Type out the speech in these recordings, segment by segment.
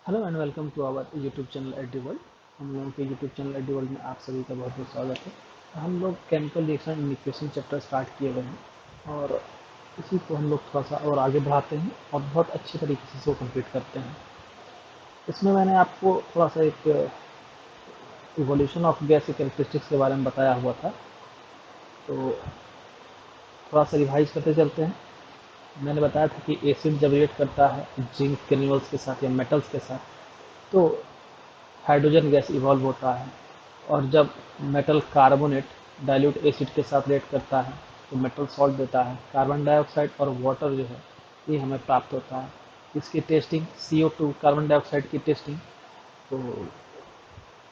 Hello and welcome to our YouTube channel AD world. हम लोगों के यूट्यूब चैनल एडी वर्ल्ड में आप सभी का बहुत बहुत स्वागत है। हम लोग chemical reaction and equation chapter start किए हुए हैं और इसी को हम लोग थोड़ा सा और आगे बढ़ाते हैं और बहुत अच्छे तरीके से इसको कंप्लीट करते हैं। इसमें मैंने आपको थोड़ा सा एक इवोल्यूशन ऑफ गैस के कैरेक्टरिस्टिक्स के बारे में बताया हुआ था, तो थोड़ा सा रिवाइज करते चलते हैं। मैंने बताया था कि एसिड जब रिएक्ट करता है जिंक ग्रेन्यूल्स के साथ या मेटल्स के साथ, तो हाइड्रोजन गैस इवॉल्व होता है। और जब मेटल कार्बोनेट डाइल्यूट एसिड के साथ रिएक्ट करता है तो मेटल सॉल्ट देता है। कार्बन डाइऑक्साइड और वाटर जो है ये हमें प्राप्त होता है। इसकी टेस्टिंग CO2 कार्बन डाइऑक्साइड की टेस्टिंग, तो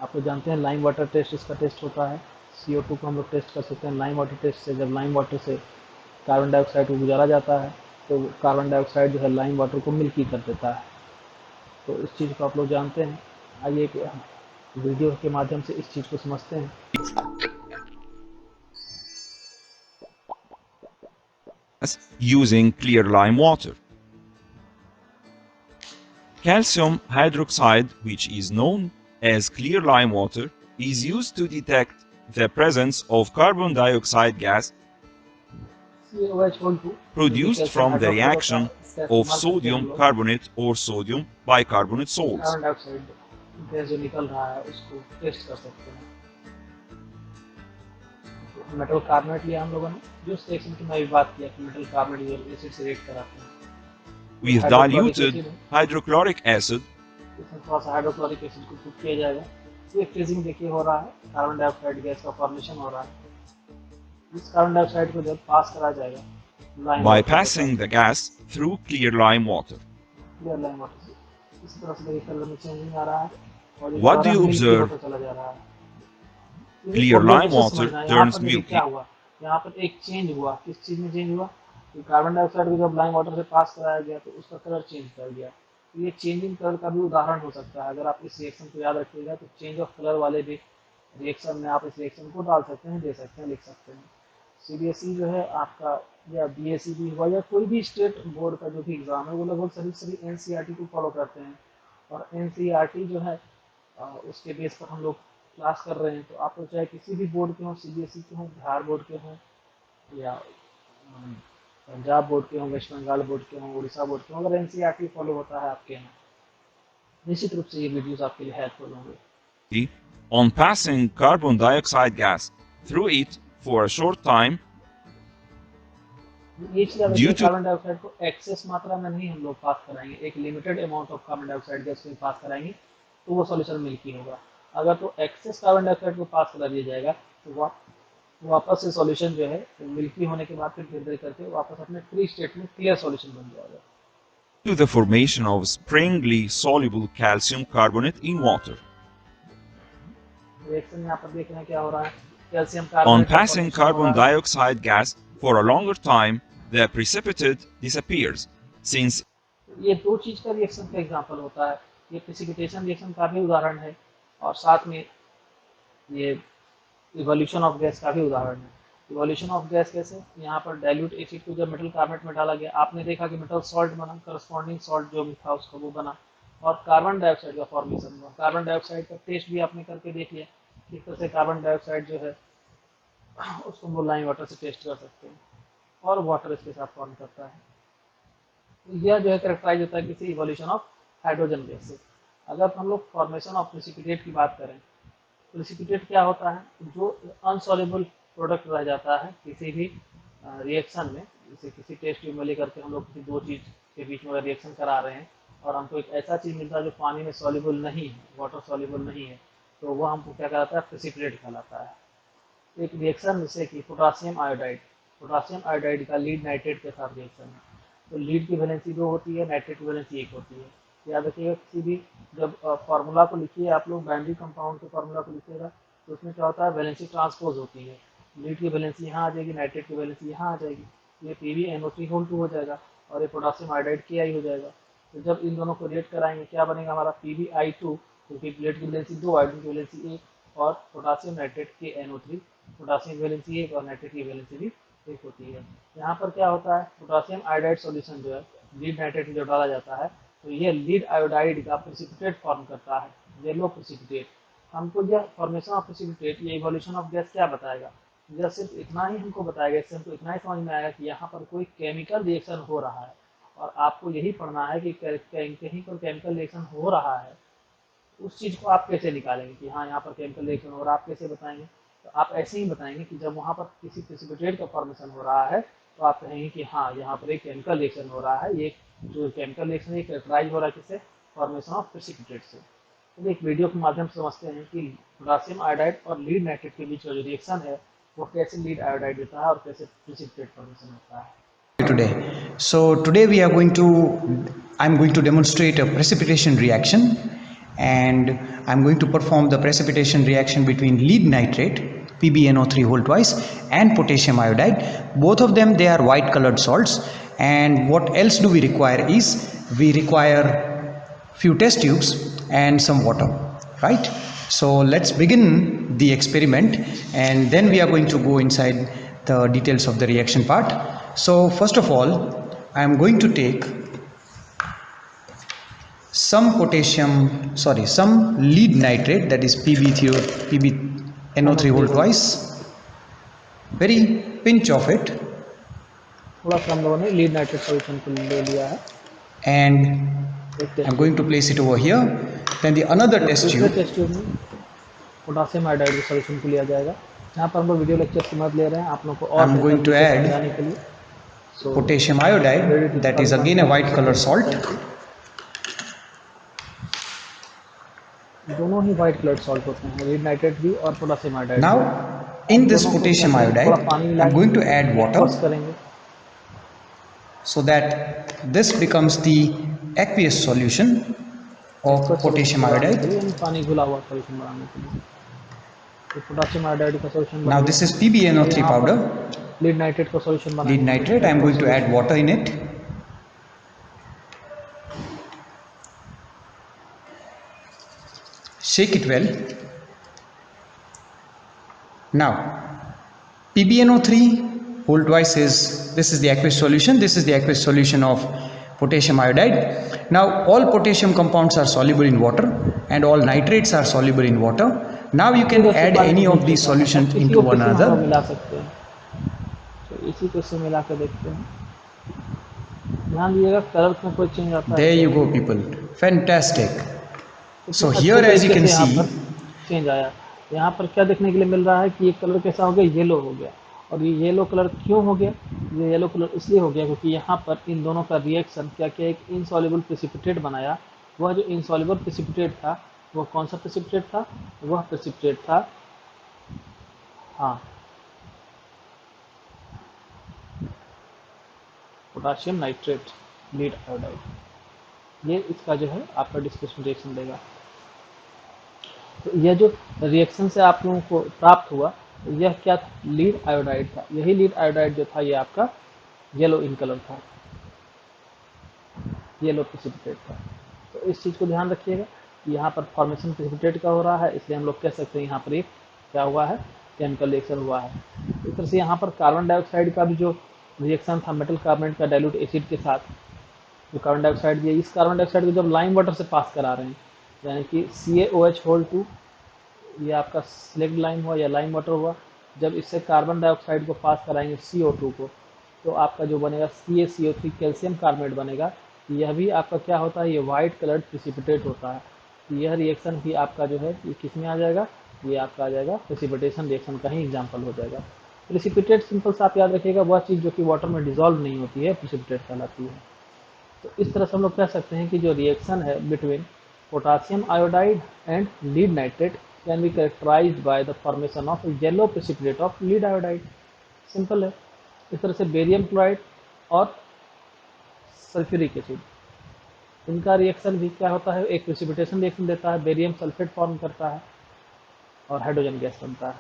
आप तो जानते हैं लाइम वाटर टेस्ट इसका टेस्ट होता है। CO2 को हम लोग टेस्ट कर सकते हैं लाइम वाटर टेस्ट से। जब लाइम वाटर से कार्बन डाइऑक्साइड को गुजारा जाता है तो कार्बन डाइऑक्साइड जो है लाइम वाटर को मिल्की कर देता है। तो इस चीज़ को आप लोग जानते हैं। आइए एक वीडियो के माध्यम से इस चीज़ को समझते हैं। using clear lime water. Calcium hydroxide, which is known as clear lime water, is used to detect the presence of carbon dioxide gas CaOH जो कि produced calcium from the hydroxide होता reaction है, इसका of इस्तेमाल करके हम sodium लोग carbonate or sodium bicarbonate salts. Carbon dioxide gas जो निकल रहा है उसको टेस्ट कर सकते हैं। मेटल कार्बोनेट लिया हम लोगों ने, जो सेक्शन की मैं भी बात किया कि मेटल कार्बोनेट एसिड से रिएक्ट कराते हैं। ये With हाइड्रोक्लोरिक diluted एसिड है, hydrochloric acid, इसमें थोड़ा सा हाइड्रोक्लोरिक एसिड को कुक किया जाएगा। ये फ्रीजिंग देखिए हो रहा है, कार्बन डाइऑक्साइड गैस का फॉर्मेशन हो रहा है। इस कार्बन डाइऑक्साइड को जब पास करा जाएगा लाइम वाटर के bypassing साथ, the gas through clear lime water. Clear lime water से, इस तरह से देखिए कलर में चेंजिंग आ रहा है और ये What do दोबारा you मिल्की observe? होता चला जा रहा है। ये Clear ऑब्जर्व lime कैसे water समझना है, यहाँ turns पर देखिए क्या milky. हुआ। यहाँ पर एक चेंज हुआ, किस चीज में चेंज हुआ कि कार्बन डाइऑक्साइड को जब लाइम वाटर से पास कराया गया तो उसका कलर चेंज कर गया। तो ये चेंजिंग कलर का भी उदाहरण हो सकता है। अगर आप इस रिएक्शन को याद रखिएगा तो चेंज ऑफ कलर वाले भी रिएक्शन में आप इस रिएक्शन को डाल सकते हैं, दे सकते हैं, लिख सकते हैं। CBSE जो है आपका, या BSE भी हुआ, या कोई भी स्टेट बोर्ड का जो भी एग्जाम है, वो लगभग सभी सभी NCERT को फॉलो करते हैं। और NCERT जो है उसके बेस पर हम लोग क्लास कर रहे हैं। तो आप लोग चाहे किसी भी बोर्ड के हों, CBSE के हों, बिहार बोर्ड के हों, या पंजाब बोर्ड के हों, वेस्ट बंगाल बोर्ड के हों, उड़ीसा बोर्ड के हों, अगर NCERT फॉलो होता है आपके यहाँ, निश्चित रूप से ये वीडियोस आपके लिए हेल्पफुल होंगे। On passing carbon dioxide gas through it for a short time ये चीज़ याद due रखिए, to कार्बन डाइऑक्साइड को एक्सेस मात्रा में नहीं हम लोग पास कराएंगे, एक limited amount of carbon dioxide gas में पास कराएंगे तो वो सॉल्यूशन मिल्की होगा। अगर तो एक्सेस कार्बन डाइऑक्साइड को पास करा दिया जाएगा तो वापस से सॉल्यूशन जो है मिल्की होने के बाद फिर धीरे धीरे करके वापस अपने फ्री स्टेट में क्लियर सॉल्यूशन बन जाएगा। the formation of springly soluble calcium carbonate in water. Reaction में यहाँ पर देख रहे हैं क्या हो रहा है, कैल्शियम On कार्बोनेट का passing फॉर्मेशन हो carbon रहा है। dioxide gas for a longer time, the precipitate disappears, since ये दो चीज का रिएक्शन का एग्जाम्पल होता है। ये प्रेसिपिटेशन रिएक्शन का भी उदाहरण है और साथ में ये इवोल्यूशन ऑफ गैस का भी उदाहरण है। इवोल्यूशन ऑफ गैस कैसे, यहाँ पर डाइल्यूट एसिड को जब मेटल कार्बोनेट में डाला गया, आपने देखा कि मेटल सॉल्ट बना, करस्पॉन्डिंग सॉल्ट जो भी था उसका वो बना और कार्बन डाइऑक्साइड का फॉर्मेशन हुआ। कार्बन डाइऑक्साइड का टेस्ट भी आपने करके देख लिया, किस तरह से कार्बन डाइऑक्साइड जो है उसको हम लाइम वाटर से टेस्ट कर सकते हैं और वाटर इसके साथ फॉर्म करता है। तो यह जो है करेक्टराइज होता है किसी इवोल्यूशन ऑफ हाइड्रोजन गैस से। अगर हम लोग फॉर्मेशन ऑफ प्रेसिपिटेट की बात करें, प्रेसिपिटेट क्या होता है, जो अनसॉल्युबल प्रोडक्ट रह जाता है किसी भी रिएक्शन में। जैसे किसी टेस्ट ट्यूब में लेकर के हम लोग किसी दो चीज़ के बीच में अगर रिएक्शन करा रहे हैं और हमको एक ऐसा चीज़ मिलता है जो पानी में सॉल्युबल नहीं है, वाटर सॉल्युबल नहीं है, तो वो हमको क्या कहलाता है, प्रेसिपिटेट कहलाता है। एक रिएक्शन जैसे कि पोटासियम आयोडाइड का लीड नाइट्रेट के साथ रिएक्शन है, तो लीड की वैलेंसी 2 होती है, नाइट्रेट की वैलेंसी 1 होती है। याद रखिएगा, किसी भी जब फार्मूला को लिखिए आप लोग, बाइंड्री कंपाउंड के फार्मूला को लिखिएगा तो उसमें क्या होता है, वैलेंसी ट्रांसपोज होती है। लीड की वैलेंसी यहाँ आ जाएगी, नाइट्रेट की वैलेंसी यहाँ आ जाएगी, ये PbNO3 हो जाएगा और ये पोटासियम आयोडाइड Ki हो जाएगा। तो जब इन दोनों को रिएक्ट कराएंगे क्या बनेगा हमारा, PbI2, क्योंकि लीड की वैलेंसी 2, आयोडीन की वैलेंसी 1 और पोटासियम नाइट्रेट KNO3। पोटासियम की वैलेंसी 1 और नाइट्रेट की वैलेंसी भी 1 होती है। यहाँ पर क्या होता है, पोटासियम आयोडाइड सॉल्यूशन जो है लीड नाइट्रेट में जो डाला जाता है तो ये लीड आयोडाइड का प्रेसिपिटेट फॉर्म करता है, येलो प्रेसिपिटेट। हमको यह फॉर्मेशन ऑफ प्रेसिपिटेट, ये इवोल्यूशन ऑफ गैस क्या बताएगा? यह सिर्फ इतना ही हमको बताएगा, इससे हमको इतना ही समझ में आएगा कि यहाँ पर कोई केमिकल रिएक्शन हो रहा है, और आपको यही पढ़ना है कि कहीं पर केमिकल रिएक्शन हो रहा है, उस चीज़ को आप कैसे निकालेंगे कि हाँ यहाँ पर केमिकल रिएक्शन हो रहा है, आप कैसे बताएंगे? तो आप ऐसे ही बताएंगे कि जब वहाँ पर किसी प्रेसिपिटेट का फॉर्मेशन हो रहा है तो आप कहेंगे कि हाँ यहाँ पर एक केमिकल रिएक्शन हो रहा है, ये जो केमिकल रिएक्शन है कैरेक्टराइज हो रहा है किससे? फॉर्मेशन ऑफ प्रेसिपिटेट से। तो एक वीडियो के माध्यम से समझते हैं कि पोटेशियम आयोडाइड और लीड नाइट्रेट के बीच का जो रिएक्शन है वो कैसे लीड आयोडाइड देता है और कैसे प्रेसिपिटेट फॉर्मेशन होता है। Today. So today I'm going to demonstrate a precipitation reaction, and I'm going to perform the precipitation reaction between lead nitrate PbNO3 whole twice and potassium iodide. Both of them, they are white colored salts, and what else do we require is we require few test tubes and some water, right? So let's begin the experiment, and then we are going to go inside the details of the reaction part. So first of all, I am going to take some lead nitrate, that is PbNO3 whole twice, very pinch of it, थोड़ा सा हम लोगों ने lead nitrate solution को ले लिया है, and I'm going to place it over here. Then the another test दूसरे tube, टेस्ट ट्यूब में पोटेशियम आयोडाइड के सॉल्यूशन को लिया जाएगा। यहाँ पर हम लोग वीडियो लेक्चर की मदद ले रहे हैं आप लोगों को और I'm going to add समझाने के लिए। potassium iodide, that is again a white color salt. दोनों ही व्हाइट कलर सॉल्ट होते हैं, लीड नाइट्रेट भी और potassium iodide. Now in this potassium iodide, I'm going to add water करेंगे so that this becomes the aqueous solution of potassium iodide. पानी घुला हुआ solution बनाने के लिए। तो पोटेशियम आयोडाइड का solution Now this is PbNO3 powder, lead nitrate का solution बनाने lead nitrate. I'm going to add water in it. Shake it well. Now PbNO3 whole twice this is the aqueous solution, this is the aqueous solution of potassium iodide. Now all potassium compounds are soluble in water and all nitrates are soluble in water. Now you can add any of these solutions into one another. मिला सकते हैं, तो इसी को से मिला कर देखते हैं। ध्यान दीजिएगा कलर में कोई चेंज आता है। There you go people, fantastic. तो So अच्छे here as you तरीके can से यहाँ see, पर चेंज आया। यहाँ पर क्या देखने के लिए मिल रहा है कि ये कलर कैसा हो गया, येलो हो गया। और ये येलो कलर क्यों हो गया? ये येलो कलर इसलिए हो गया क्योंकि यहाँ पर इन दोनों का रिएक्शन क्या क्या एक इनसॉल्युबल प्रेसिपिटेट बनाया। वह जो इनसॉल्युबल प्रेसिपिटेट था वह कौन सा प्रेसिपिटेट था? वह प्रेसिपिटेट था, हाँ, पोटेशियम नाइट्रेट लीड आयोडाइड। ये इसका जो है आपका डिस्प्लेसमेंट रिएक्शन देगा। तो यह जो रिएक्शन से आप लोगों को प्राप्त हुआ यह क्या? लीड आयोडाइड था। यही लीड आयोडाइड जो था ये आपका येलो इन कलर था, येलो प्रेसिपिटेट था। तो इस चीज़ को ध्यान रखिएगा कि यहाँ पर फॉर्मेशन प्रेसिपिटेट का हो रहा है, इसलिए हम लोग कह सकते हैं यहाँ पर एक क्या हुआ है? केमिकल रिएक्शन हुआ है। इस तरह से यहाँ पर कार्बन डाइऑक्साइड का भी जो रिएक्शन था मेटल कार्बोनेट का डाइल्यूट एसिड के साथ, जो कार्बन डाइऑक्साइड दिया, इस कार्बन डाइऑक्साइड को जब लाइम वाटर से पास करा रहे हैं, यानी कि CaOH2 ये आपका सिलेक्ट लाइम हुआ या लाइम वाटर हुआ, जब इससे कार्बन डाइऑक्साइड को पास कराएंगे CO2 को, तो आपका जो बनेगा CaCO3 कैल्शियम कार्बोनेट बनेगा। यह भी आपका क्या होता है? ये वाइट कलर्ड प्रेसिपिटेट होता है। तो यह रिएक्शन भी आपका जो है ये किस में आ जाएगा? ये आपका आ जाएगा प्रेसिपिटेशन रिएक्शन का ही एग्जाम्पल हो जाएगा। प्रेसिपिटेट सिंपल से आप याद रखिएगा, वह चीज़ जो कि वाटर में डिजॉल्व नहीं होती है प्रेसिपिटेट कहलाती है। तो इस तरह से हम लोग कह सकते हैं कि जो रिएक्शन है between potassium iodide and lead nitrate can be characterized by the formation of yellow precipitate of lead iodide. Simple है। इस तरह से बेरियम क्लोराइड और सल्फ्यूरिक एसिड, इनका रिएक्शन भी क्या होता है? एक प्रेसिपिटेशन रिएक्शन देता है, बेरियम सल्फेट फॉर्म करता है और हाइड्रोजन गैस बनता है।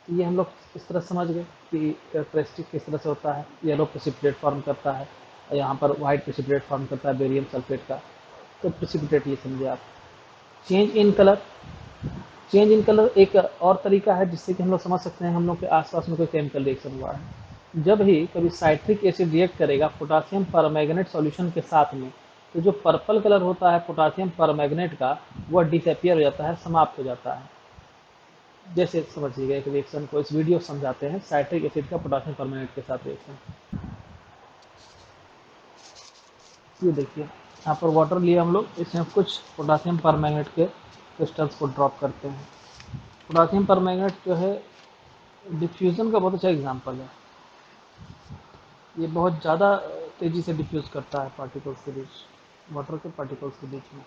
तो ये हम लोग इस तरह समझ गए कि कैरेक्टरिस्टिक किस तरह से होता है। येलो प्रेसिपिटेट फॉर्म करता है और यहाँ पर वाइट प्रेसिपिटेट फॉर्म करता है बेरियम सल्फेट का। तो प्रेसिपिटेट ये समझे आप। Change in colour, change in colour एक और तरीका है जिससे कि हम लोग समझ सकते हैं हम लोग के आसपास में कोई केमिकल रिएक्शन हुआ है। जब भी कभी साइट्रिक एसिड रिएक्ट करेगा पोटेशियम परमैंगनेट सॉल्यूशन के साथ में, तो जो पर्पल कलर होता है पोटासियम परमैंगनेट का, वह डिसअपियर हो जाता है, समाप्त हो जाता है। जैसे समझिएगा एक रिएक्शन को, इस वीडियो समझाते हैं, साइट्रिक एसिड का पोटासियम परमैंगनेट के साथ रिएक्शन। ये देखिए यहाँ पर वाटर लिए हम लोग, इसमें कुछ पोटासियम परमैंगनेट के क्रिस्टल्स को ड्रॉप करते हैं। पोटासियम परमैंगनेट जो है डिफ्यूज़न का बहुत अच्छा एग्जांपल है। ये बहुत ज़्यादा तेज़ी से डिफ्यूज़ करता है पार्टिकल्स के बीच, वाटर के पार्टिकल्स के बीच में।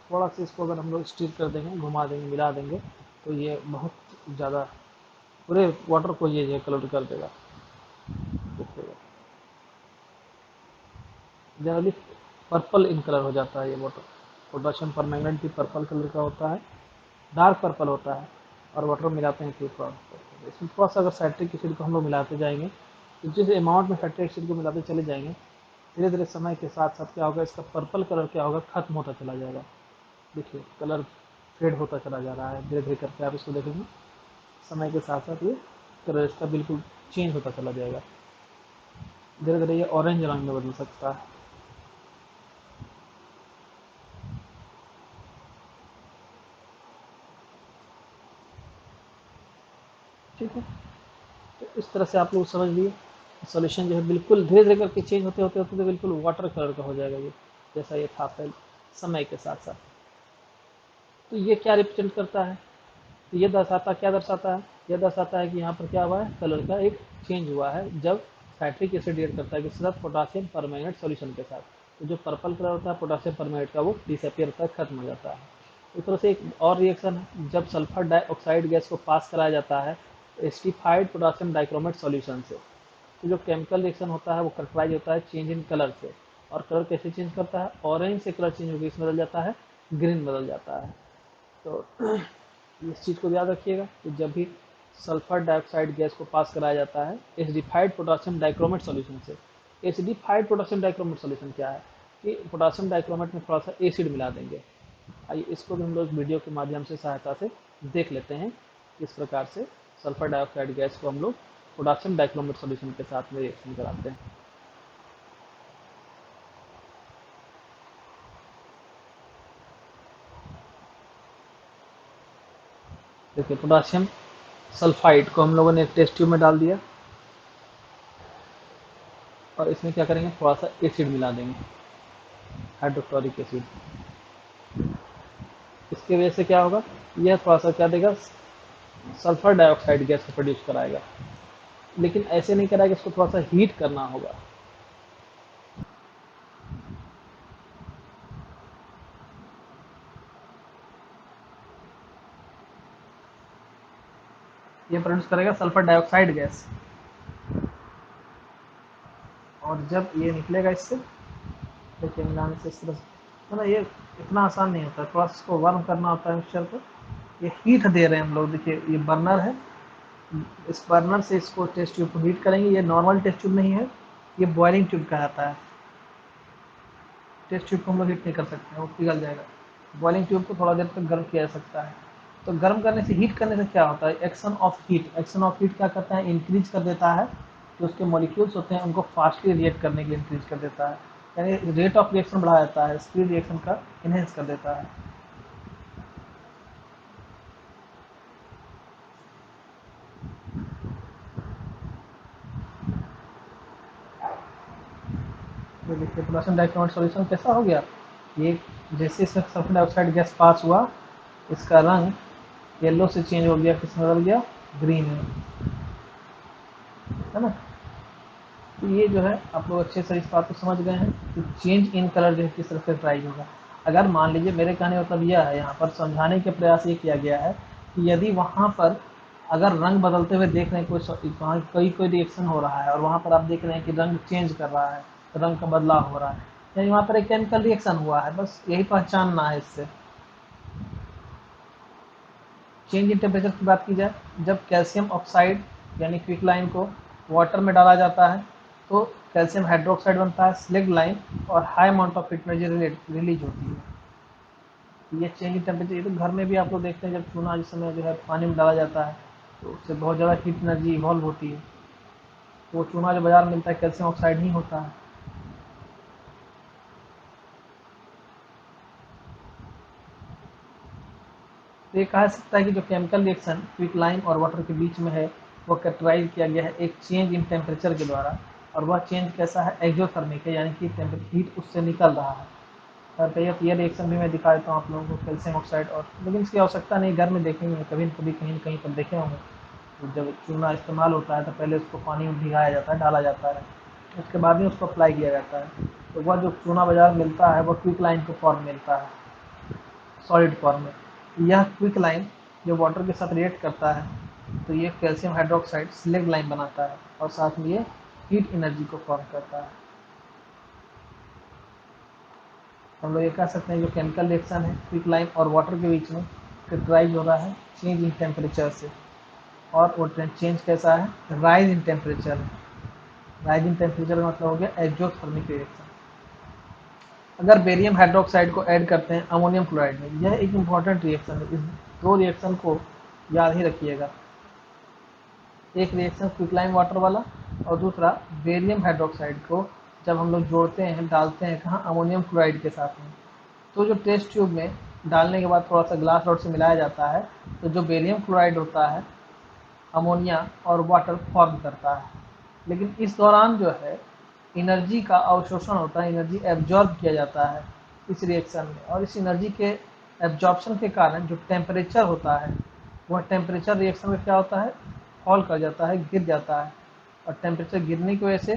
थोड़ा सा इसको अगर हम लोग स्टीर कर देंगे, घुमा देंगे, मिला देंगे, तो ये बहुत ज़्यादा पूरे वाटर को ये कलर कर देगा। देखिएगा जनरली पर्पल इन कलर हो जाता है ये वाटर। पोटाशियम परमैंगनेट भी पर्पल कलर का होता है, डार्क पर्पल होता है, और वाटर मिलाते हैं तो इसमें थोड़ा सा अगर साइट्रिक एसिड को हम लोग मिलाते जाएंगे, तो जिस अमाउंट में साइट्रिक एसिड को मिलाते चले जाएंगे, धीरे धीरे समय के साथ साथ क्या होगा, इसका पर्पल कलर क्या होगा, खत्म होता चला जाएगा। देखिए कलर फेड होता चला जा रहा है धीरे धीरे करके, आप इसको देखेंगे समय के साथ साथ ये कलर इसका बिल्कुल चेंज होता चला जाएगा। धीरे धीरे ये ऑरेंज रंग में बदल सकता है। ठीक है, तो इस तरह से आप लोग समझ लिए सॉल्यूशन जो है बिल्कुल धीरे धीरे करके चेंज होते होते होते तो बिल्कुल वाटर कलर का हो जाएगा ये, जैसा ये था पहले समय के साथ साथ। तो ये क्या रिप्रेजेंट करता है, तो ये क्या दर्शाता है, यह दर्शाता है कि यहाँ पर क्या हुआ है, कलर का एक चेंज हुआ है जब साइट्रिक एसिड रिएक्ट करता है किसके साथ, पोटासियम परमैंगनेट सॉल्यूशन के साथ। तो जो पर्पल कलर होता है पोटासियम परमैंगनेट का, वो डिसअपियर होता है, खत्म हो जाता है। इस तरह से एक और रिएक्शन है, जब सल्फर डाइऑक्साइड गैस को पास कराया जाता है एसिडिफाइड पोटासियम डाइक्रोमेट सॉल्यूशन से, तो जो केमिकल रिएक्शन होता है वो करेक्टराइज होता है चेंज इन कलर से। और कलर कैसे चेंज करता है, ऑरेंज से कलर चेंज होकर इसमें बदल जाता है, ग्रीन बदल जाता है। तो इस चीज़ को याद रखिएगा कि जब भी सल्फर डाइऑक्साइड गैस को पास कराया जाता है एसिडिफाइड पोटासियम डाइक्रोमेट सॉल्यूशन से। एसिडिफाइड पोटासियम डाइक्रोमेट सॉल्यूशन क्या है, कि पोटासियम डाइक्रोमेट में थोड़ा सा एसिड मिला देंगे। आइए इसको भी हम लोग वीडियो के माध्यम से सहायता से देख लेते हैं, किस प्रकार से सल्फर डाइऑक्साइड गैस को हम लोग पोटासियम डाइक्रोमेट सॉल्यूशन के साथ में रिएक्शन कराते हैं। देखिए पोटासियम सल्फाइड को हम लोगों ने एक टेस्ट ट्यूब में डाल दिया, और इसमें क्या करेंगे, थोड़ा सा एसिड मिला देंगे, हाइड्रोक्लोरिक एसिड। इसके वजह से क्या होगा, यह थोड़ा सा क्या देगा, सल्फर डाइऑक्साइड गैस को प्रोड्यूस कराएगा। लेकिन ऐसे नहीं कराएगा, इसको थोड़ा सा हीट करना होगा। ये प्रोड्यूस करेगा सल्फर डाइऑक्साइड गैस, और जब ये निकलेगा इससे, देखिए मिलाने से इस तरह से, ना ये इतना आसान नहीं होता, थोड़ा इसको वार्म करना होता है मिक्सचर को। ये हीट दे रहे हैं हम लोग, देखिए ये बर्नर है, इस बर्नर से इसको टेस्ट ट्यूब को हीट करेंगे। ये नॉर्मल टेस्ट ट्यूब नहीं है, ये बॉइलिंग ट्यूब कहलाता है। टेस्ट ट्यूब को हम लोग हीट नहीं कर सकते, वो पिघल जाएगा। बॉइलिंग ट्यूब को थोड़ा देर तक गर्म किया जा सकता है। तो गर्म करने से, हीट करने से क्या होता है, action of heat, action of heat क्या करता है, इंक्रीज कर देता है, जो उसके मॉलिक्यूल्स होते हैं उनको फास्टली रिएक्ट करने के लिए इंक्रीज कर देता है, यानी रेट ऑफ रिएक्शन बढ़ा देता है, स्पीड रिएक्शन का इनहेंस कर देता है। तो देखिए पोटेशियम डाइक्रोमेट सॉल्यूशन कैसा हो गया, ये जैसे इसमें सल्फर डाइऑक्साइड गैस पास हुआ, इसका रंग येलो से चेंज हो गया, किस में बदल गया, ग्रीन में, है ना। तो ये जो है आप लोग अच्छे से इस बात को समझ गए हैं कि चेंज इन कलर जो है किस तरह से ड्राइव होगा। अगर मान लीजिए, मेरे कहने का मतलब यह है, यहाँ पर समझाने के प्रयास ये किया गया है कि यदि वहाँ पर अगर रंग बदलते हुए देख रहे हैं, कोई रिएक्शन हो रहा है और वहाँ पर आप देख रहे हैं कि रंग चेंज कर रहा है, रंग का बदलाव हो रहा है, यानी वहाँ पर एक केमिकल रिएक्शन हुआ है, बस यही पहचानना है इससे। चेंज इन टेम्परेचर की बात की जाए, जब कैल्शियम ऑक्साइड यानी क्विकलाइन को वाटर में डाला जाता है तो कैल्शियम हाइड्रोक्साइड बनता है, स्लेग्ड लाइन, और high amount of heat energy release होती है। ये चेंज इन टेम्परेचर, ये तो घर में भी आप लोग देखते हैं, जब चूना जिस समय जो है पानी में डाला जाता है तो उससे बहुत ज़्यादा हीट एनर्जी इवॉल्व होती है। तो वो चूना जो बाजार में मिलता है कैल्शियम ऑक्साइड ही होता है। तो ये कहा सकता है कि जो केमिकल रिएक्शन क्विकलाइम और वाटर के बीच में है वो कैरेक्टराइज किया गया है एक चेंज इन टेम्परेचर के द्वारा, और वह चेंज कैसा है, एक्सोथर्मिक है, यानी कि हीट उससे निकल रहा है। और कहिए ये रिएक्शन भी मैं दिखा देता हूँ आप लोगों को, कैल्शियम ऑक्साइड, और लेकिन इसकी आवश्यकता नहीं, घर में देखेंगे कभी न कभी कहीं न कहीं पर देखे होंगे। तो जब चूना इस्तेमाल होता है तो पहले उसको पानी में भिगाया जाता है, डाला जाता है, उसके बाद ही उसको अप्लाई किया जाता है। तो वह जो चूना बाजार मिलता है वह क्विकलाइम के फॉर्म मिलता है, सॉलिड फॉर्म में। यह क्विकलाइम जो वाटर के साथ रिएक्ट करता है तो ये कैल्शियम हाइड्रोक्साइड स्लेग लाइम बनाता है, और साथ में ये हीट एनर्जी को फॉर्म करता है। हम लोग ये कह सकते हैं जो केमिकल रिएक्शन है क्विकलाइम और वाटर के बीच में कैरेक्टराइज हो रहा है चेंज इन टेम्परेचर से, और वो चेंज कैसा है, राइज इन टेम्परेचर है। राइज इन टेम्परेचर का मतलब हो गया एक्सोथर्मिक रिएक्शन। अगर बेरियम हाइड्रोक्साइड को ऐड करते हैं अमोनियम क्लोराइड में, यह एक इम्पॉर्टेंट रिएक्शन है, इस दो रिएक्शन को याद ही रखिएगा। एक रिएक्शन क्विकलाइम वाटर वाला, और दूसरा बेरियम हाइड्रोक्साइड को जब हम लोग जोड़ते हैं, डालते हैं कहाँ, अमोनियम क्लोराइड के साथ में, तो जो टेस्ट ट्यूब में डालने के बाद थोड़ा सा ग्लास रॉड से मिलाया जाता है, तो जो बेरियम क्लोराइड होता है अमोनिया और वाटर फॉर्म करता है। लेकिन इस दौरान जो है एनर्जी का अवशोषण होता है, एनर्जी एब्जॉर्ब किया जाता है इस रिएक्शन में, और इस एनर्जी के एब्जॉर्प्शन के कारण जो टेम्परेचर होता है वह टेम्परेचर रिएक्शन में क्या होता है, फॉल कर जाता है, गिर जाता है। और टेम्परेचर गिरने की वजह से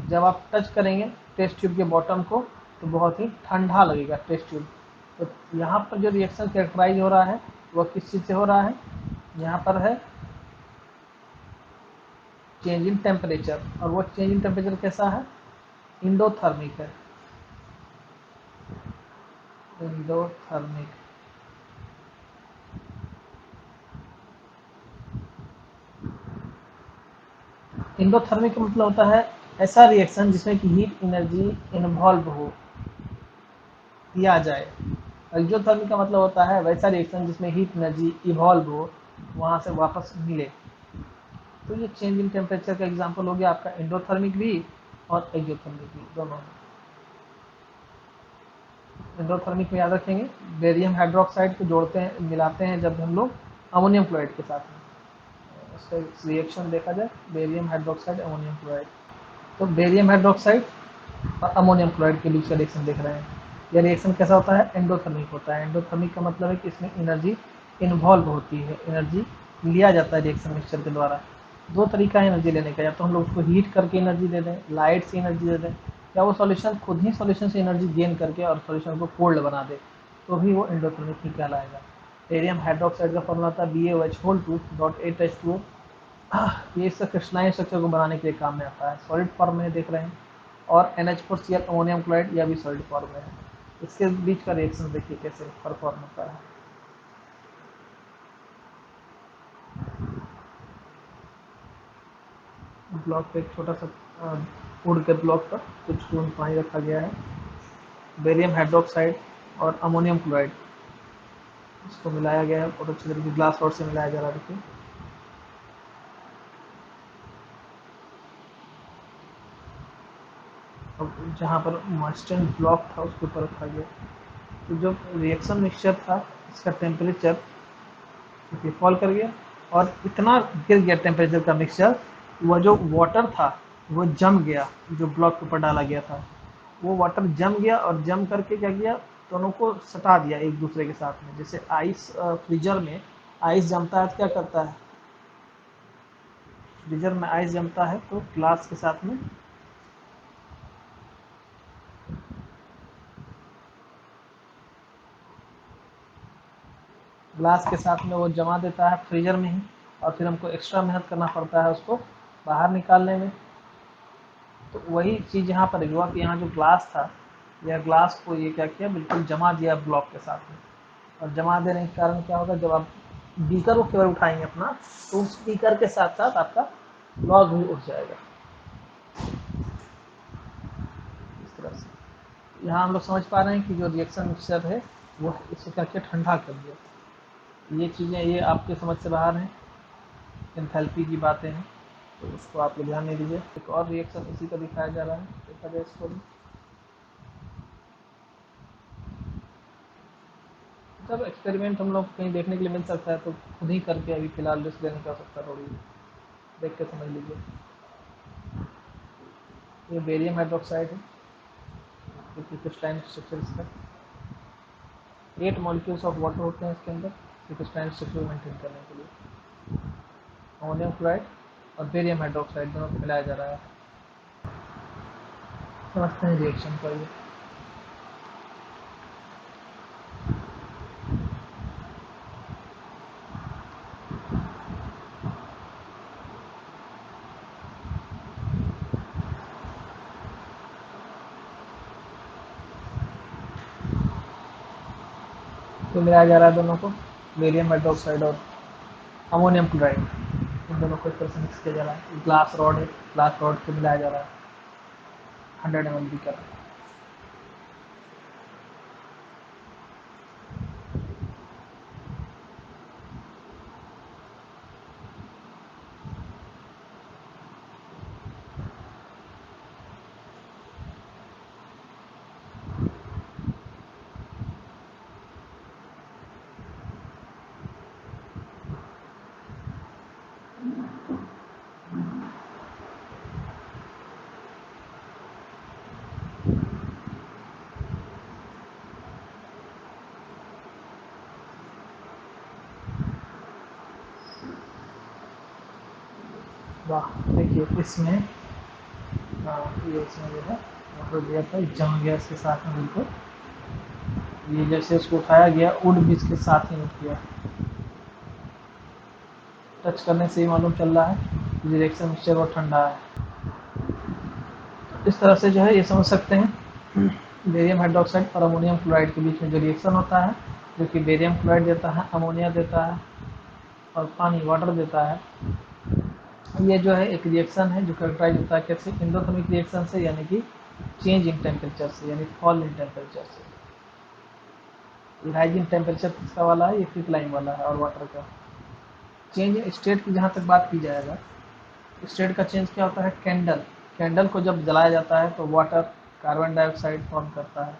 जब आप टच करेंगे टेस्ट ट्यूब के बॉटम को तो बहुत ही ठंडा लगेगा टेस्ट ट्यूब। तो यहाँ पर जो रिएक्शन कैरेक्टराइज हो रहा है वह किस चीज़ से हो रहा है, यहाँ पर है चेंज इन टेम्परेचर, और वो चेंज इन टेम्परेचर कैसा है, इंडोथर्मिक है, इंडोथर्मिक। इंडोथर्मिक का मतलब होता है ऐसा रिएक्शन जिसमें कि हीट एनर्जी इन्वॉल्व हो या जाए। एक्सोथर्मिक का मतलब होता है वैसा रिएक्शन जिसमें हीट एनर्जी इवॉल्व हो, वहाँ से वापस मिले। तो ये चेंज इन टेम्परेचर का एग्जांपल हो गया आपका इंडोथर्मिक भी और एक्सोथर्मिक भी, दोनों। इंडोथर्मिक में याद रखेंगे बेरियम हाइड्रोक्साइड को जोड़ते हैं, मिलाते हैं जब हम लोग अमोनियम क्लोराइड के साथ में, उसका रिएक्शन देखा जाए बेरियम हाइड्रोक्साइड अमोनियम क्लोराइड। तो बेरियम हाइड्रोक्साइड और अमोनियम क्लोराइड के बीच का रिएक्शन देख रहे हैं। यह रिएक्शन कैसा होता है, एंडोथर्मिक होता है। एंडोथर्मिक का मतलब है कि इसमें एनर्जी इन्वॉल्व होती है, एनर्जी लिया जाता है रिएक्शन मिक्सचर के द्वारा। दो तरीका है एनर्जी लेने का, या तो हम लोग उसको हीट करके एनर्जी दे दें, लाइट से एनर्जी दे दें, या वो सॉल्यूशन खुद ही सॉल्यूशन से एनर्जी गेन करके और सॉल्यूशन को कोल्ड बना दे, तो भी वो एंडोथर्मिक ही कहलाएगा। बेरियम हाइड्रोक्साइड का फॉर्मूला था BaOH(8H2O), ये इसका क्रिस्टलाइन स्ट्रक्चर को बनाने के लिए काम में आता है, सॉलिड फॉर्म में देख रहे हैं। और NH4Cl अमोनियम क्लोराइड, यह भी सॉलिड फॉर्म में है। इसके बीच का रिएक्शन देखिए कैसे परफॉर्म होता है। ब्लॉक पे एक छोटा सा वुड के ब्लॉक पर कुछ बूंद पानी रखा गया है, बेरियम हाइड्रोक्साइड और अमोनियम क्लोराइड, इसको मिलाया गया है और अच्छी तरीके ग्लास रॉड से मिलाया जा रहा है। देखिए अब जहाँ पर मॉइस्चर ब्लॉक था उसके ऊपर रखा गया। तो जो रिएक्शन मिक्सचर था इसका टेम्परेचर फॉल कर गया, और इतना गिर गया टेम्परेचर का मिक्सचर, वह जो वाटर था वो जम गया, जो ब्लॉक के ऊपर डाला गया था वो वाटर जम गया, और जम करके क्या किया, दोनों को सटा दिया एक दूसरे के साथ में। जैसे आइस, फ्रीजर में आइस जमता है तो क्या करता है, फ्रीजर में आइस जमता है तो ग्लास के साथ में वो जमा देता है फ्रीजर में ही, और फिर हमको एक्स्ट्रा मेहनत करना पड़ता है उसको बाहर निकालने में। तो वही चीज़ यहाँ पर हुआ कि यहाँ जो ग्लास था, यह ग्लास को ये क्या किया, बिल्कुल जमा दिया ब्लॉक के साथ में। और जमा देने के कारण क्या होगा, जब आप बीकर को केवल उठाएंगे अपना, तो उस बीकर के साथ साथ आपका ब्लॉक भी उठ जाएगा इस तरह से। यहाँ हम लोग समझ पा रहे हैं कि जो रिएक्शन मिक्सचर है वो इसको करके ठंडा कर दिया। ये चीज़ें ये आपके समझ से बाहर हैं, एंथैल्पी की बातें हैं, तो उसको आप लोग ध्यान नहीं दीजिए। एक और रिएक्शन इसी का दिखाया जा रहा है, देखा जाए इसको भी। सब एक्सपेरिमेंट हम लोग कहीं देखने के लिए मिल सकता है, तो खुद ही करके अभी फ़िलहाल रिस्क लेने की आवश्यकता थोड़ी देख के समझ लीजिए। ये बेरियम हाइड्रोक्साइड है, क्योंकि क्रिस्टलाइन स्ट्रक्चर इसका 8 मॉलिक्यूल्स ऑफ वाटर होते हैं इसके अंदर क्रिस्टलाइन स्ट्रक्चर मेंटेन करने के लिए। अमोनियम क्लोराइड और बेरियम हाइड्रोक्साइड दोनों को मिलाया जा रहा है। समझते हैं रिएक्शन को। ये तो मिलाया जा रहा है दोनों को, बेरियम हाइड्रोक्साइड और अमोनियम क्लोराइड, इन दोनों को एक तरह से मिक्स किया जा रहा है। ग्लास रॉड है, ग्लास रॉड को मिलाया जा रहा है 100 ml बीकर। वाह, देखिए इसमें ये इसमें जो है वाटर दिया था, जम गया इसके साथ में बिल्कुल। ये जैसे इसको उठाया गया, उड़ भी इसके साथ ही उठ गया। टच करने से ही मालूम चल रहा है कि रिएक्शन मिक्सचर और ठंडा है। इस तरह से जो है ये समझ सकते हैं बेरियम हाइड्रोक्साइड और अमोनियम क्लोराइड के बीच में जो रिएक्शन होता है, जो कि बेरियम क्लोराइड देता है, अमोनिया देता है और पानी वाटर देता है। ये जो है एक रिएक्शन है जो कैरेक्टराइज होता है कैसे, एंडोथर्मिक रिएक्शन से, यानी कि चेंज इन टेम्परेचर से, यानी फॉल इन टेम्परेचर से। राइज इन टेम्परेचर किसका वाला है, ये क्विकलाइन वाला है। और वाटर का चेंज इन स्टेट की जहाँ तक बात की जाएगा, स्टेट का चेंज क्या होता है, कैंडल को जब जलाया जाता है तो वाटर कार्बन डाइऑक्साइड फॉर्म करता है।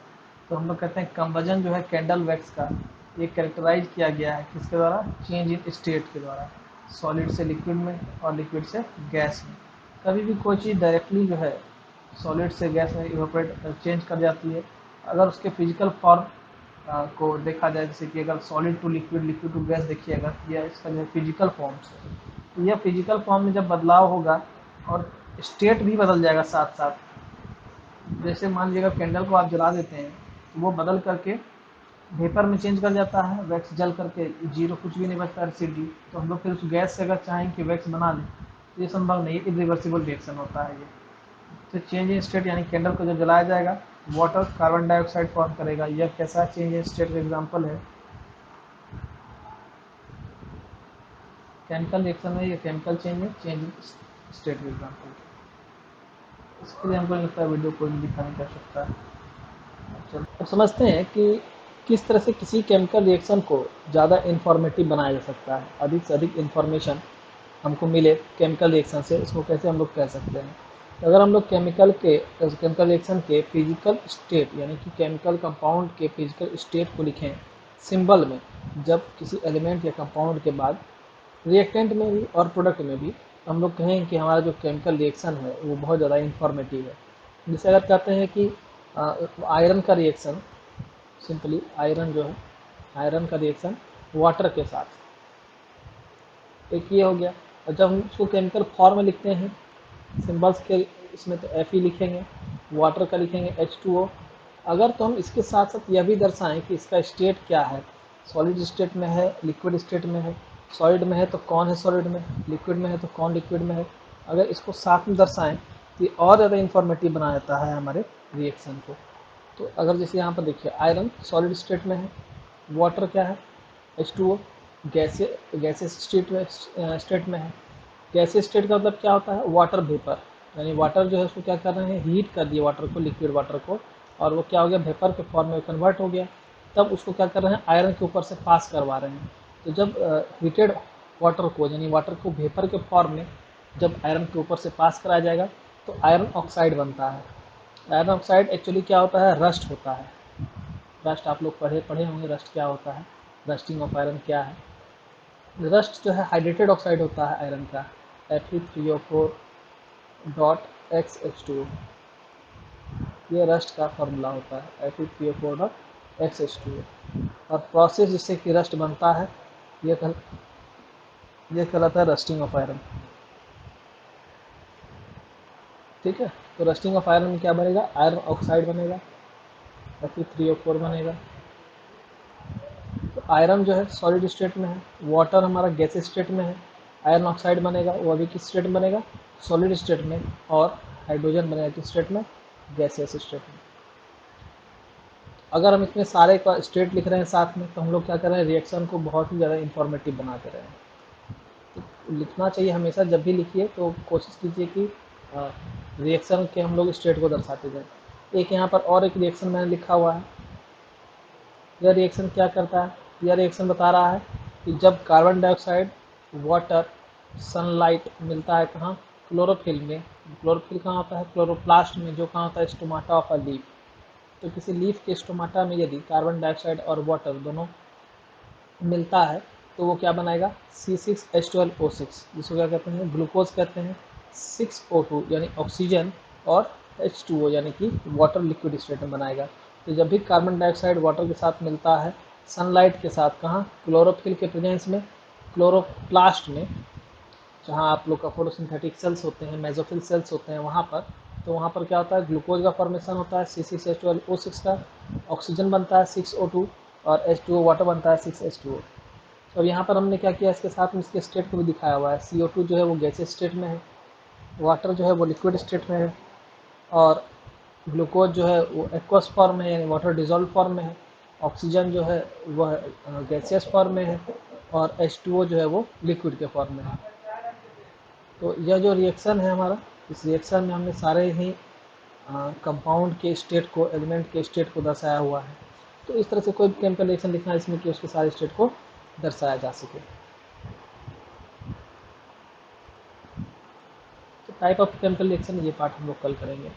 तो हम लोग कहते हैं कंबजन जो है कैंडल वैक्स का, ये कैरेक्टराइज किया गया है किसके द्वारा, चेंज इन स्टेट के द्वारा, सॉलिड से लिक्विड में और लिक्विड से गैस में। कभी भी कोई चीज़ डायरेक्टली जो है सॉलिड से गैस में इवेपोरेट चेंज कर जाती है, अगर उसके फिजिकल फॉर्म को देखा जाए, जैसे कि अगर solid to liquid, liquid to gas देखिएगा, यह इसका जो है फिजिकल फॉर्म्स है। तो यह फिजिकल फॉर्म में जब बदलाव होगा और स्टेट भी बदल जाएगा साथ साथ। जैसे मान लीजिएगा कैंडल को आप जला देते हैं तो वो बदल करके वेपर में चेंज कर जाता है, वैक्स जल करके जीरो, कुछ भी नहीं बचता रेसिड्यू। तो हम लोग फिर उस गैस से अगर चाहें कि वैक्स बना लें तो ये संभव नहीं है, इरिवर्सिबल रिएक्शन होता है ये। तो चेंज इन स्टेट यानी कैंडल को जब जलाया जाएगा, वाटर कार्बन डाइऑक्साइड फॉर्म करेगा। यह कैसा चेंज इन स्टेट का एग्जाम्पल है, केमिकल रिएक्शन है, ये केमिकल चेंज है, चेंज इन स्टेट का एग्जाम्पल। इसके लिए हमको नहीं लगता है वीडियो कोई भी दिखा नहीं कर सकता है। चलो अब समझते हैं कि किस तरह से किसी केमिकल रिएक्शन को ज़्यादा इन्फॉर्मेटिव बनाया जा सकता है, अधिक से अधिक इन्फॉर्मेशन हमको मिले केमिकल रिएक्शन से, इसको कैसे हम लोग कह सकते हैं। अगर हम लोग केमिकल रिएक्शन के फिजिकल स्टेट, यानी कि केमिकल कंपाउंड के फिजिकल स्टेट को लिखें सिंबल में, जब किसी एलिमेंट या कंपाउंड के बाद रिएक्टेंट में भी और प्रोडक्ट में भी हम लोग कहें कि हमारा जो केमिकल रिएक्शन है वो बहुत ज़्यादा इन्फॉर्मेटिव है। जैसे अगर कहते हैं कि आयरन का रिएक्शन, सिंपली आयरन जो है, आयरन का रिएक्शन वाटर के साथ, एक ये हो गया। और जब हम उसको केमिकल फॉर्म में लिखते हैं सिंबल्स के, इसमें तो Fe लिखेंगे, वाटर का लिखेंगे H2O। अगर तो हम इसके साथ साथ यह भी दर्शाएं कि इसका स्टेट क्या है, सॉलिड स्टेट में है, लिक्विड स्टेट में है। सॉलिड में है तो कौन है सॉलिड में, लिक्विड में है तो कौन लिक्विड में है। अगर इसको साथ में दर्शाएं तो ये और ज़्यादा इन्फॉर्मेटिव बना देता है हमारे रिएक्शन को। तो अगर जैसे यहाँ पर देखिए आयरन सॉलिड स्टेट में है, वाटर क्या है H2O, गैसेस स्टेट में है। गैसेस स्टेट का मतलब क्या होता है, वाटर वेपर, यानी वाटर जो है उसको क्या कर रहे हैं, हीट कर दिया वाटर को, लिक्विड वाटर को, और वो क्या हो गया, वेपर के फॉर्म में कन्वर्ट हो गया। तब उसको क्या कर रहे हैं, आयरन के ऊपर से पास करवा रहे हैं। तो जब हीटेड वाटर को, यानी वाटर को वेपर के फॉर्म में जब आयरन के ऊपर से पास कराया जाएगा तो आयरन ऑक्साइड बनता है। आयरन ऑक्साइड एक्चुअली क्या होता है, रस्ट होता है। रस्ट आप लोग पढ़े होंगे, रस्ट क्या होता है। रस्टिंग ऑफ आयरन क्या है। रस्ट जो है हाइड्रेटेड ऑक्साइड होता है आयरन का, Fe3O4.XH2O, ये रस्ट का फॉर्मूला होता है Fe3O4.XH2O। और प्रोसेस जिससे कि रस्ट बनता है ये कहलाता है रस्टिंग ऑफ आयरन। ठीक है, तो रस्टिंग ऑफ आयरन में क्या बनेगा, आयरन ऑक्साइड बनेगा, Fe3O4 बनेगा। तो आयरन जो है सॉलिड स्टेट में है, वाटर हमारा गैस स्टेट में है, आयरन ऑक्साइड बनेगा वो अभी किस स्टेट में बनेगा, सॉलिड स्टेट में, और हाइड्रोजन बनेगा किस स्टेट में, गैसियस स्टेट में। अगर हम इसमें सारे का स्टेट लिख रहे हैं साथ में तो हम लोग क्या कर रहे हैं, रिएक्शन को बहुत ही ज़्यादा इंफॉर्मेटिव बना दे रहे हैं। तो लिखना चाहिए हमेशा, जब भी लिखिए तो कोशिश कीजिए कि रिएक्शन के हम लोग स्टेट को दर्शाते जाए। एक यहाँ पर और एक रिएक्शन मैंने लिखा हुआ है, यह रिएक्शन क्या करता है, यह रिएक्शन बता रहा है कि जब कार्बन डाइऑक्साइड, वाटर, सनलाइट मिलता है कहाँ, क्लोरोफिल में। क्लोरोफिल कहाँ होता है, क्लोरोप्लास्ट में, जो कहाँ होता है, स्टोमाटा ऑफ अ लीफ। तो किसी लीफ के स्टोमाटा में यदि कार्बन डाइऑक्साइड और वाटर दोनों मिलता है तो वो क्या बनाएगा, C6H12O6, जिसको क्या कहते हैं, ग्लूकोज कहते हैं, 6O2 यानी ऑक्सीजन, और H2O यानी कि वाटर लिक्विड स्टेट में बनाएगा। तो जब भी कार्बन डाइऑक्साइड वाटर के साथ मिलता है सनलाइट के साथ, कहाँ, क्लोरोफिल के प्रेजेंस में, क्लोरोप्लास्ट में, जहाँ आप लोग का फोटोसिंथेटिक सेल्स होते हैं, मेसोफिल सेल्स होते हैं वहाँ पर, तो वहाँ पर क्या होता है, ग्लूकोज का फॉर्मेशन होता है C6H12O6 का, ऑक्सीजन बनता है 6O2, और H2O वाटर बनता है 6H2O। तो अब यहाँ पर हमने क्या किया, इसके साथ में इसके स्टेट को भी दिखाया हुआ है। CO2 जो है वो गैसियस स्टेट में है, वाटर जो है वो लिक्विड स्टेट में है, और ग्लूकोज जो है वो एक्वस फॉर्म में है यानी वाटर डिजॉल्व फॉर्म में है, ऑक्सीजन जो है वह गैसियस फॉर्म में है, और H2O जो है वो लिक्विड के फॉर्म में है। तो यह जो रिएक्शन है हमारा, इस रिएक्शन में हमने सारे ही कंपाउंड के स्टेट को, एलिमेंट के स्टेट को दर्शाया हुआ है। तो इस तरह से कोई भी केमिकल रिएक्शन लिखना है इसमें कि उसके सारे स्टेट को दर्शाया जा सके। तो टाइप ऑफ केमिकल रिएक्शन, ये पार्ट हम लोग कल करेंगे।